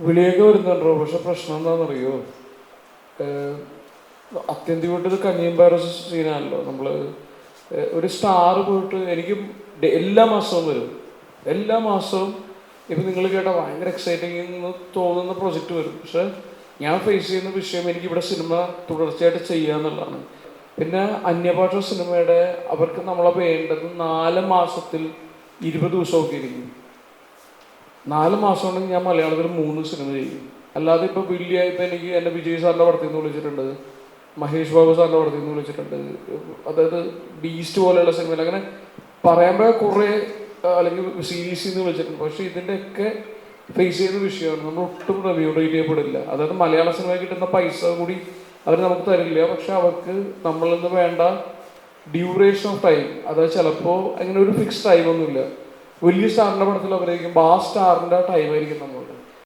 വിളിയൊക്കെ വരുന്നുണ്ടോ? പക്ഷെ പ്രശ്നം എന്താണെന്നറിയോ, അത്യന്തികമായിട്ട് ഇത് കഞ്ഞിയമ്പാറ സീനാണല്ലോ. നമ്മൾ ഒരു സ്റ്റാർ പോയിട്ട് എനിക്ക് എല്ലാ മാസവും വരും. എല്ലാ മാസവും ഇപ്പം നിങ്ങൾ കേട്ട ഭയങ്കര എക്സൈറ്റിംഗ് എന്ന് തോന്നുന്ന പ്രൊജക്റ്റ് വരും. പക്ഷെ ഞാൻ ഫേസ് ചെയ്യുന്ന വിഷയം എനിക്കിവിടെ സിനിമ തുടർച്ചയായിട്ട് ചെയ്യുക എന്നുള്ളതാണ്. പിന്നെ അന്യഭാഷ സിനിമയുടെ അവർക്ക് നമ്മളെ വേണ്ടത് 4 മാസത്തിൽ 20 ദിവസമൊക്കെ ഇരിക്കും. 4 മാസം ഉണ്ടെങ്കിൽ ഞാൻ മലയാളത്തിൽ 3 സിനിമ ചെയ്യും. അല്ലാതെ ഇപ്പോൾ വലിയ ഇപ്പം എനിക്ക് എൻ്റെ വിജയ് സാറിൻ്റെ പടത്തിൽ നിന്ന് വിളിച്ചിട്ടുണ്ട്, മഹേഷ് ബാബു സാറിൻ്റെ പടത്തിൽ നിന്ന് വിളിച്ചിട്ടുണ്ട്. അതായത് ബീസ്റ്റ് പോലെയുള്ള സിനിമയിൽ അങ്ങനെ പറയുമ്പോൾ കുറേ, അല്ലെങ്കിൽ സീരീസിൽ നിന്ന് വിളിച്ചിട്ടുണ്ട്. പക്ഷേ ഇതിൻ്റെയൊക്കെ ഫേസ് ചെയ്യുന്ന വിഷയമാണ്, നമ്മൾ ഒട്ടും റെമ്യൂണറേറ്റ് ചെയ്യപ്പെടില്ല. അതായത് മലയാള സിനിമയിൽ കിട്ടുന്ന പൈസ കൂടി അവർ നമുക്ക് തരില്ല. പക്ഷെ അവർക്ക് നമ്മളിൽ നിന്ന് വേണ്ട ഡ്യൂറേഷൻ ഓഫ് ടൈം, അതായത് ചിലപ്പോൾ അങ്ങനെ ഒരു ഫിക്സ് ടൈമൊന്നുമില്ല. വലിയ സ്റ്റാറിൻ്റെ പടത്തിൽ അഭിനയിക്കുമ്പോൾ ആ സ്റ്റാറിൻ്റെ ടൈമായിരിക്കും നമ്മളുടെ.